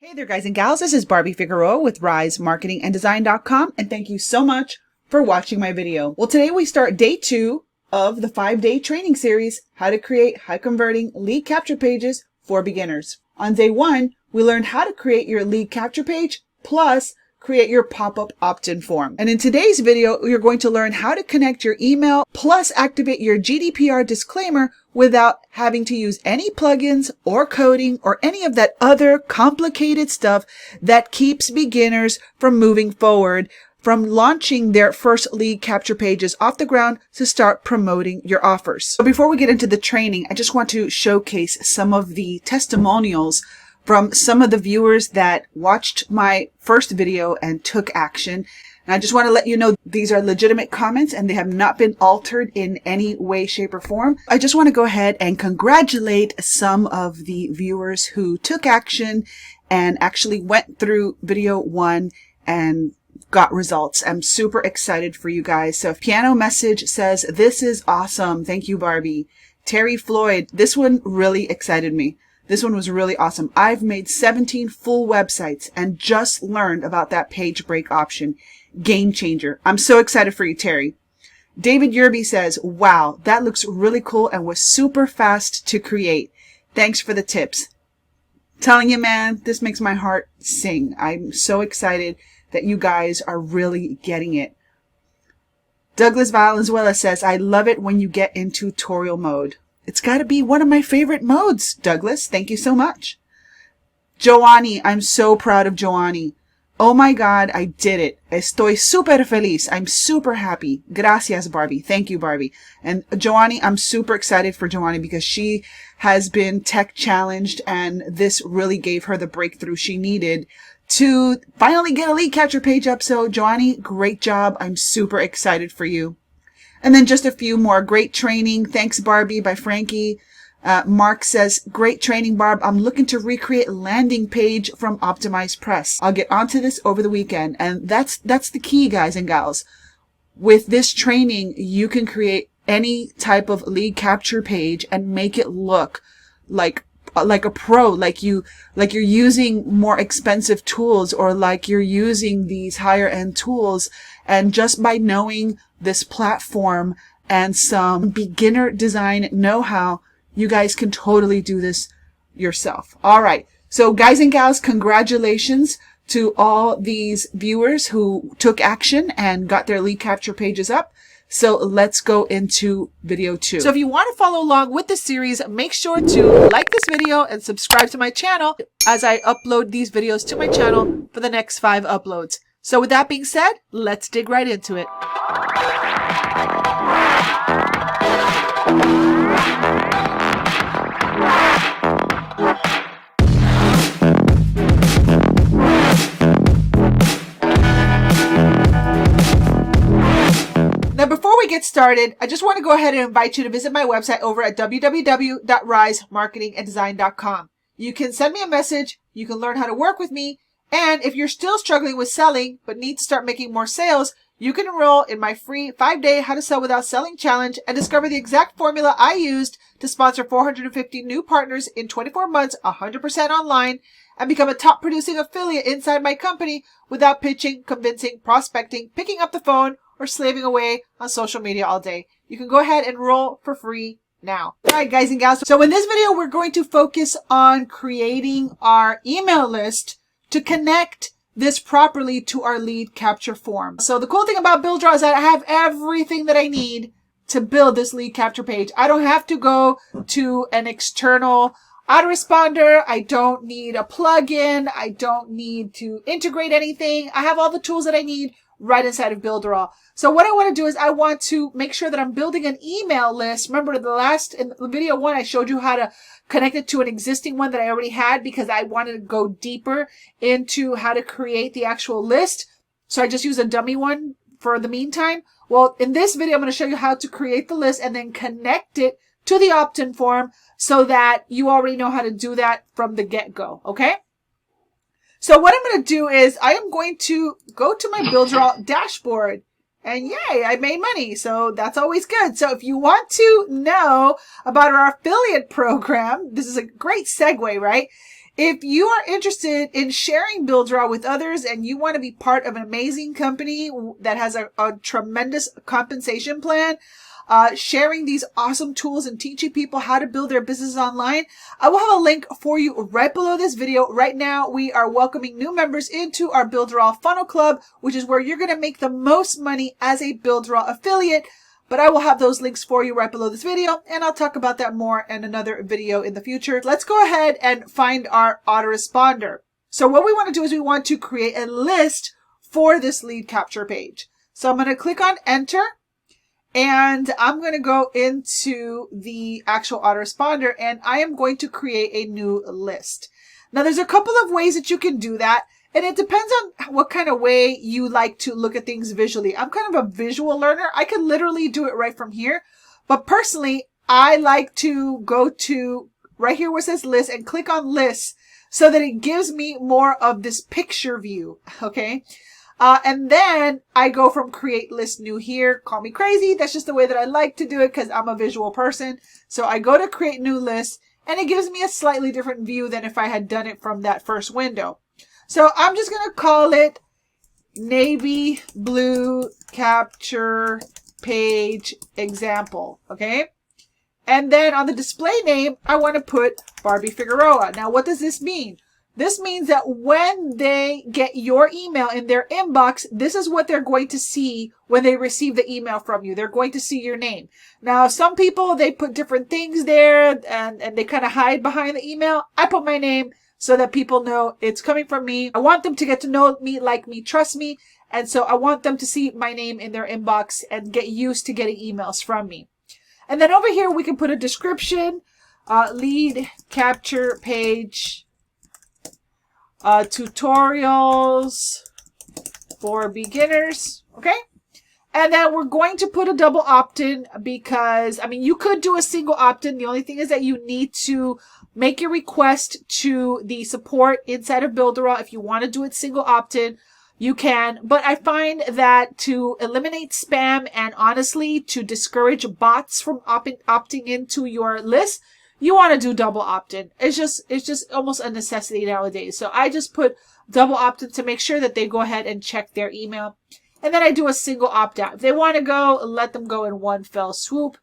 Hey there guys and gals, this is Barbie Figueroa with RiseMarketingAndDesign.com, and thank you so much for watching my video. Well, today we start day 2 of the 5-day training series, how to create high converting lead capture pages for beginners. On day 1, we learned how to create your lead capture page plus create your pop-up opt-in form. And in today's video, you're going to learn how to connect your email plus activate your GDPR disclaimer without having to use any plugins or coding or any of that other complicated stuff that keeps beginners from moving forward, from launching their first lead capture pages off the ground to start promoting your offers. So before we get into the training, I just want to showcase some of the testimonials from some of the viewers that watched my first video and took action. And I just want to let you know these are legitimate comments and they have not been altered in any way, shape, or form. I just want to go ahead and congratulate some of the viewers who took action and actually went through video 1 and got results. I'm super excited for you guys. So Piano Message says, "This is awesome. Thank you, Barbie." Terry Floyd, this one really excited me. This one was really awesome. I've made 17 full websites and just learned about that page break option. Game changer. I'm so excited for you, Terry. David Yerby says, "Wow, that looks really cool and was super fast to create. Thanks for the tips." Telling you, man, this makes my heart sing. I'm so excited that you guys are really getting it. Douglas Valenzuela says, "I love it when you get in tutorial mode." It's got to be one of my favorite modes, Douglas. Thank you so much. Joanny, I'm so proud of Joanny. "Oh my God, I did it. Estoy super feliz. I'm super happy. Gracias, Barbie." Thank you, Barbie. And Joanny, I'm super excited for Joanny because she has been tech challenged and this really gave her the breakthrough she needed to finally get a lead capture page up. So Joanny, great job. I'm super excited for you. And then just a few more. Great training. Thanks, Barbie, by Frankie. Mark says, "Great training, Barb. I'm looking to recreate landing page from Optimized Press. I'll get onto this over the weekend." And that's the key, guys and gals. With this training, you can create any type of lead capture page and make it look like a pro, like you're using more expensive tools or like you're using these higher end tools. And just by knowing this platform and some beginner design know-how, you guys can totally do this yourself. All right. So guys and gals, congratulations to all these viewers who took action and got their lead capture pages up. So let's go into video 2. So if you want to follow along with the series, make sure to like this video and subscribe to my channel as I upload these videos to my channel for the next 5 uploads. So with that being said, let's dig right into it. Now, before we get started, I just want to go ahead and invite you to visit my website over at www.risemarketinganddesign.com. You can send me a message, you can learn how to work with me, and if you're still struggling with selling but need to start making more sales, you can enroll in my free 5-day How to Sell Without Selling challenge and discover the exact formula I used to sponsor 450 new partners in 24 months, 100% online, and become a top producing affiliate inside my company without pitching, convincing, prospecting, picking up the phone, or slaving away on social media all day. You can go ahead and enroll for free now. All right, guys and gals. So in this video, we're going to focus on creating our email list to connect this properly to our lead capture form. So the cool thing about Builderall is that I have everything that I need to build this lead capture page. I don't have to go to an external autoresponder. I don't need a plugin. I don't need to integrate anything. I have all the tools that I need right inside of Builderall. So what I want to do is I want to make sure that I'm building an email list. Remember in the video 1, I showed you how to connect it to an existing one that I already had because I wanted to go deeper into how to create the actual list. So I just use a dummy one for the meantime. Well, in this video, I'm going to show you how to create the list and then connect it to the opt-in form so that you already know how to do that from the get-go. Okay? So what I'm going to do is I am going to go to my Builderall dashboard. And yay, I made money. So that's always good. So if you want to know about our affiliate program, this is a great segue, right? If you are interested in sharing Builderall with others and you want to be part of an amazing company that has a tremendous compensation plan, sharing these awesome tools and teaching people how to build their business online, I will have a link for you right below this video. Right now, we are welcoming new members into our Builderall Funnel Club, which is where you're going to make the most money as a Builderall affiliate. But I will have those links for you right below this video, and I'll talk about that more in another video in the future. Let's go ahead and find our autoresponder. So what we want to do is we want to create a list for this lead capture page. So I'm going to click on enter, and I'm going to go into the actual autoresponder, and I am going to create a new list. Now there's a couple of ways that you can do that. And it depends on what kind of way you like to look at things visually. I'm kind of a visual learner. I can literally do it right from here. But personally, I like to go to right here where it says list and click on lists so that it gives me more of this picture view. Okay. And then I go from create list new here. Call me crazy. That's just the way that I like to do it because I'm a visual person. So I go to create new list and it gives me a slightly different view than if I had done it from that first window. So I'm just going to call it navy blue capture page example. Okay. And then on the display name, I want to put Barbie Figueroa. Now, what does this mean? This means that when they get your email in their inbox, this is what they're going to see when they receive the email from you. They're going to see your name. Now, some people, they put different things there and they kind of hide behind the email. I put my name so that people know it's coming from me. I want them to get to know me, like me, trust me. And so I want them to see my name in their inbox and get used to getting emails from me. And then over here, we can put a description, lead capture page, tutorials for beginners. Okay. And then we're going to put a double opt-in because, I mean, you could do a single opt-in. The only thing is that you need to make your request to the support inside of Builderall. If you want to do it single opt-in, you can. But I find that to eliminate spam and honestly to discourage bots from opting into your list, you want to do double opt-in. It's just almost a necessity nowadays. So I just put double opt-in to make sure that they go ahead and check their email. And then I do a single opt-out. If they want to go, let them go in one fell swoop.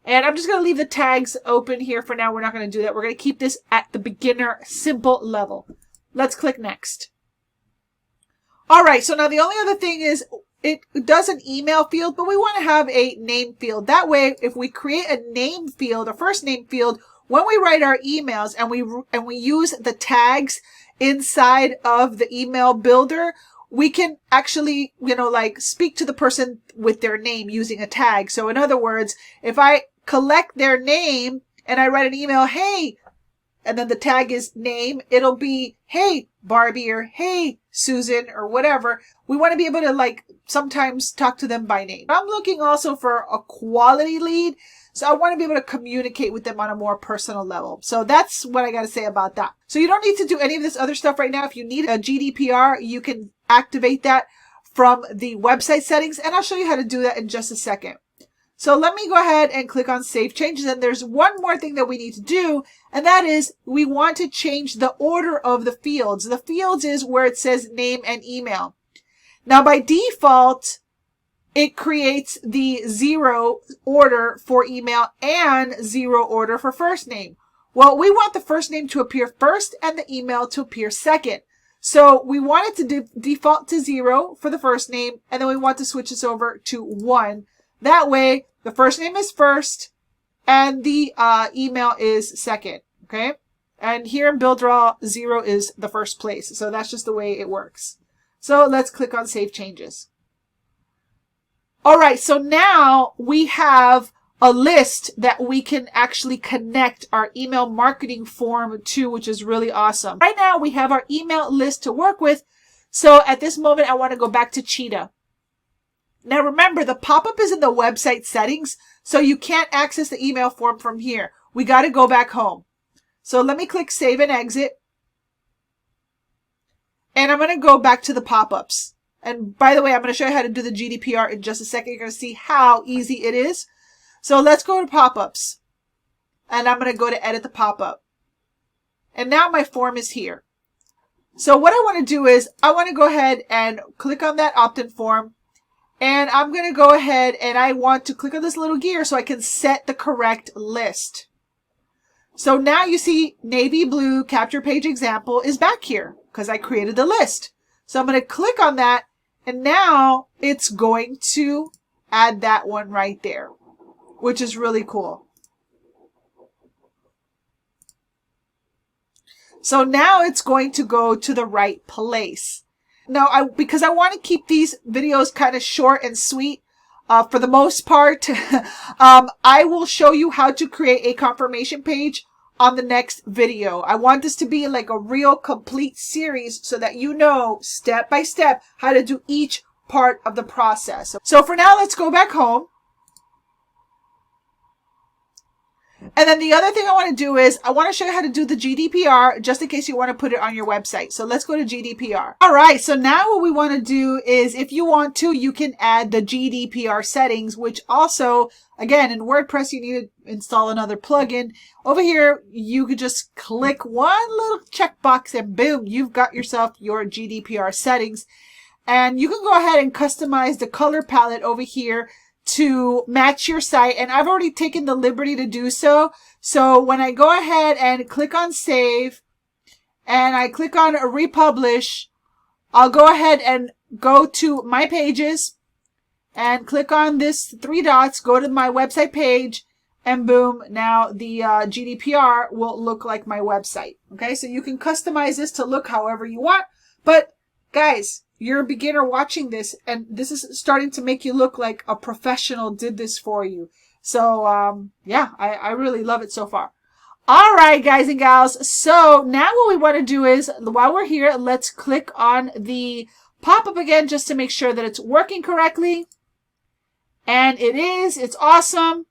And I'm just going to leave the tags open here for now. We're not going to do that. We're going to keep this at the beginner simple level. Let's click next. All right. So now the only other thing is it does an email field, but we want to have a name field. That way, if we create a name field, a first name field, when we write our emails and we use the tags inside of the email builder, we can actually, like speak to the person with their name using a tag. So in other words, if I collect their name and I write an email, hey, and then the tag is name, it'll be, hey, Barbie, or hey, Susan, or whatever. We want to be able to like sometimes talk to them by name. I'm looking also for a quality lead. So I want to be able to communicate with them on a more personal level. So that's what I got to say about that. So you don't need to do any of this other stuff right now. If you need a GDPR, you can activate that from the website settings. And I'll show you how to do that in just a second. So let me go ahead and click on Save Changes. And there's one more thing that we need to do. And that is we want to change the order of the fields. The fields is where it says name and email. Now by default, it creates the 0 order for email and 0 order for first name. Well, we want the first name to appear first and the email to appear second. So we want it to default to 0 for the first name, and then we want to switch this over to 1. That way, the first name is first and the email is second. Okay. And here in Builderall, 0 is the first place. So that's just the way it works. So let's click on Save Changes. All right, so now we have a list that we can actually connect our email marketing form to, which is really awesome. Right now, we have our email list to work with. So at this moment, I want to go back to Cheetah. Now, remember, the pop-up is in the website settings, so you can't access the email form from here. We got to go back home. So let me click Save and Exit. And I'm going to go back to the pop-ups. And by the way, I'm going to show you how to do the GDPR in just a second. You're going to see how easy it is. So let's go to pop-ups. And I'm going to go to edit the pop-up. And now my form is here. So what I want to do is I want to go ahead and click on that opt-in form. And I'm going to go ahead and I want to click on this little gear so I can set the correct list. So now you see navy blue capture page example is back here because I created the list. So I'm going to click on that and now it's going to add that one right there, which is really cool. So now it's going to go to the right place. Now, because I want to keep these videos kind of short and sweet, for the most part, I will show you how to create a confirmation page on the next video. I want this to be like a real complete series so that you know step by step how to do each part of the process. So for now, let's go back home. And then the other thing I want to do is I want to show you how to do the GDPR just in case you want to put it on your website. So let's go to GDPR. All right. So now what we want to do is if you want to, you can add the GDPR settings, which also, again, in WordPress, you need to install another plugin. Over here, you could just click one little checkbox and boom, you've got yourself your GDPR settings. And you can go ahead and customize the color palette over here to match your site. And I've already taken the liberty to do so. So when I go ahead and click on save and I click on republish, I'll go ahead and go to my pages and click on this 3 dots, go to my website page, and boom, now the GDPR will look like my website. Okay, so you can customize this to look however you want. But guys, you're a beginner watching this, and this is starting to make you look like a professional did this for you. So, yeah, I really love it so far. All right, guys and gals. So now what we want to do is, while we're here, let's click on the pop-up again just to make sure that it's working correctly. And it is. It's awesome.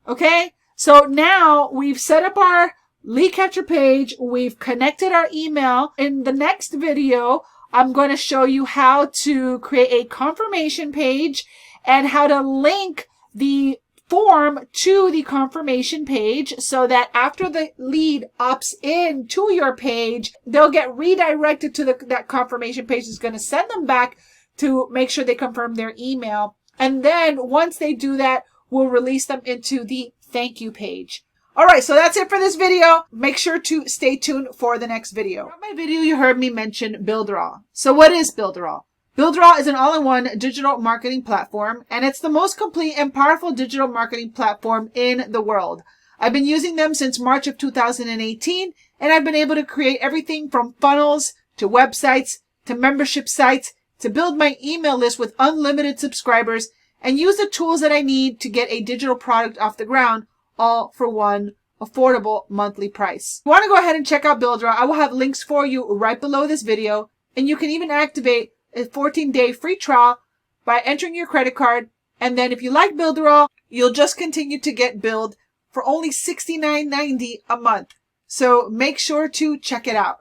Okay. So now we've set up our lead capture page. We've connected our email. In the next video, I'm going to show you how to create a confirmation page and how to link the form to the confirmation page so that after the lead opts in to your page, they'll get redirected to that confirmation page. It's going to send them back to make sure they confirm their email. And then once they do that, we'll release them into the thank you page. All right, so that's it for this video. Make sure to stay tuned for the next video. In my video, you heard me mention Builderall. So what is Builderall? Builderall is an all-in-one digital marketing platform, and it's the most complete and powerful digital marketing platform in the world. I've been using them since March of 2018, and I've been able to create everything from funnels to websites to membership sites to build my email list with unlimited subscribers and use the tools that I need to get a digital product off the ground, all for one affordable monthly price. If you want to go ahead and check out Builderall, I will have links for you right below this video, and you can even activate a 14-day free trial by entering your credit card. And then if you like Builderall, you'll just continue to get billed for only $69.90 a month. So make sure to check it out.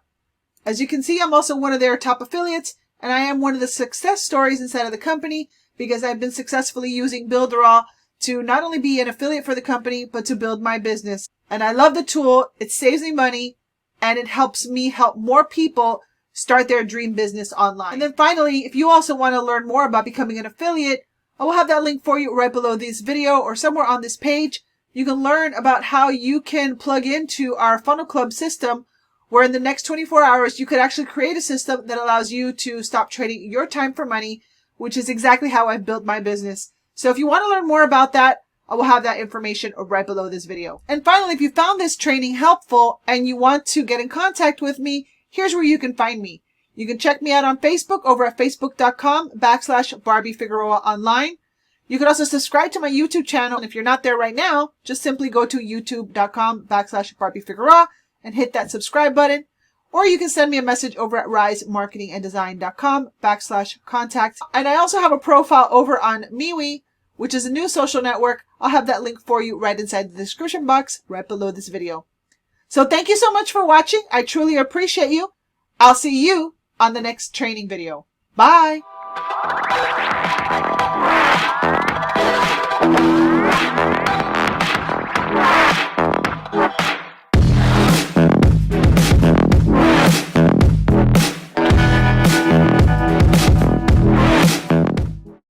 As you can see, I'm also one of their top affiliates, and I am one of the success stories inside of the company because I've been successfully using Builderall to not only be an affiliate for the company, but to build my business. And I love the tool. It saves me money and it helps me help more people start their dream business online. And then finally, if you also want to learn more about becoming an affiliate, I will have that link for you right below this video or somewhere on this page. You can learn about how you can plug into our funnel club system, where in the next 24 hours, you could actually create a system that allows you to stop trading your time for money, which is exactly how I've built my business. So if you want to learn more about that, I will have that information right below this video. And finally, if you found this training helpful and you want to get in contact with me, here's where you can find me. You can check me out on Facebook over at facebook.com/Barbie Figueroa online. You can also subscribe to my YouTube channel. And if you're not there right now, just simply go to youtube.com/Barbie Figueroa and hit that subscribe button. Or you can send me a message over at risemarketinganddesign.com/contact. And I also have a profile over on MeWe, which is a new social network. I'll have that link for you right inside the description box right below this video. So thank you so much for watching. I truly appreciate you. I'll see you on the next training video. Bye.